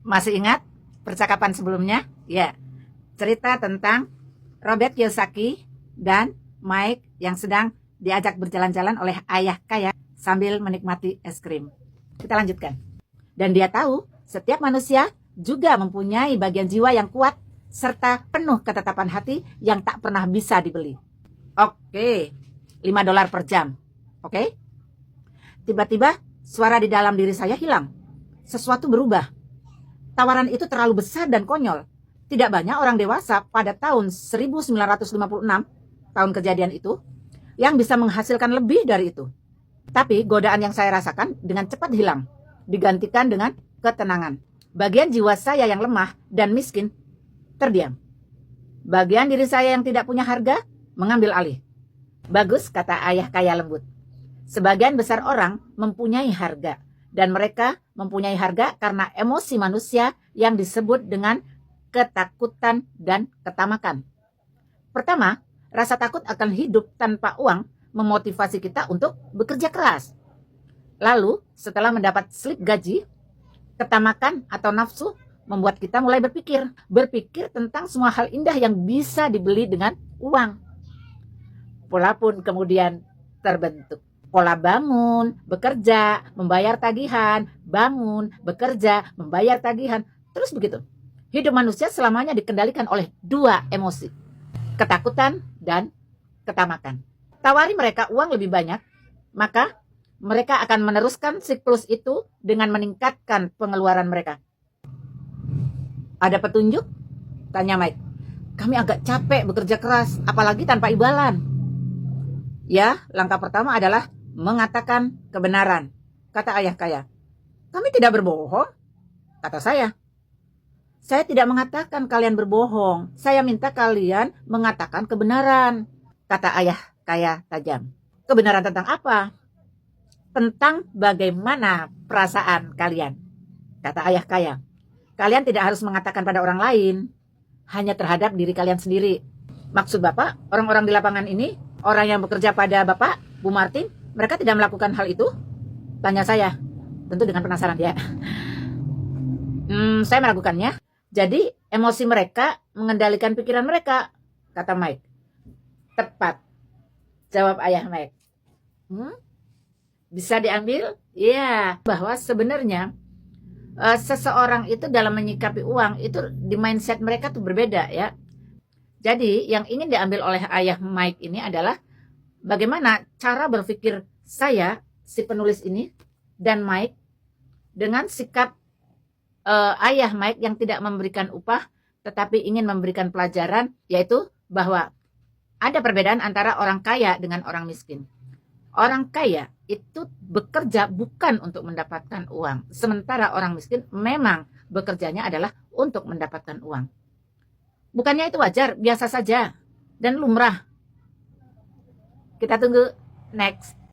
Masih ingat percakapan sebelumnya? Ya, cerita tentang Robert Kiyosaki dan Mike yang sedang diajak berjalan-jalan oleh ayah kaya sambil menikmati es krim. Kita lanjutkan. Dan dia tahu setiap manusia juga mempunyai bagian jiwa yang kuat serta penuh ketetapan hati yang tak pernah bisa dibeli. Oke, $5 per jam. Oke? Tiba-tiba suara di dalam diri saya hilang. Sesuatu berubah. Tawaran itu terlalu besar dan konyol. Tidak banyak orang dewasa pada tahun 1956, tahun kejadian itu, yang bisa menghasilkan lebih dari itu. Tapi godaan yang saya rasakan dengan cepat hilang, digantikan dengan ketenangan. Bagian jiwa saya yang lemah dan miskin terdiam. Bagian diri saya yang tidak punya harga mengambil alih. Bagus, kata ayah kaya lembut. Sebagian besar orang mempunyai harga. Dan mereka mempunyai harga karena emosi manusia yang disebut dengan ketakutan dan ketamakan. Pertama, rasa takut akan hidup tanpa uang memotivasi kita untuk bekerja keras. Lalu, setelah mendapat slip gaji, ketamakan atau nafsu membuat kita mulai berpikir tentang semua hal indah yang bisa dibeli dengan uang. Pola pun kemudian terbentuk. Pola bangun, bekerja, membayar tagihan, bangun, bekerja, membayar tagihan. Terus begitu. Hidup manusia selamanya dikendalikan oleh dua emosi. Ketakutan dan ketamakan. Tawari mereka uang lebih banyak, maka mereka akan meneruskan siklus itu dengan meningkatkan pengeluaran mereka. Ada petunjuk? Tanya Mike. Kami agak capek bekerja keras, apalagi tanpa imbalan. Ya, langkah pertama adalah mengatakan kebenaran, kata ayah kaya. Kami tidak berbohong, kata saya. Saya tidak mengatakan kalian berbohong, saya minta kalian mengatakan kebenaran, kata ayah kaya tajam. Kebenaran tentang apa? Tentang bagaimana perasaan kalian, kata ayah kaya. Kalian tidak harus mengatakan pada orang lain, hanya terhadap diri kalian sendiri. Maksud Bapak, orang-orang di lapangan ini, orang yang bekerja pada Bapak, Bu Martin, mereka tidak melakukan hal itu? Tanya saya. Tentu dengan penasaran ya. Saya melakukannya. Jadi emosi mereka mengendalikan pikiran mereka, kata Mike. Tepat, jawab ayah Mike. Bisa diambil? Iya. Bahwa sebenarnya seseorang itu dalam menyikapi uang itu di mindset mereka tuh berbeda ya. Jadi yang ingin diambil oleh ayah Mike ini adalah bagaimana cara berpikir saya, si penulis ini, dan Mike, dengan sikap ayah Mike yang tidak memberikan upah, tetapi ingin memberikan pelajaran, yaitu bahwa ada perbedaan antara orang kaya dengan orang miskin. Orang kaya itu bekerja bukan untuk mendapatkan uang, sementara orang miskin memang bekerjanya adalah untuk mendapatkan uang. Bukannya itu wajar, biasa saja, dan lumrah. Kita tunggu next.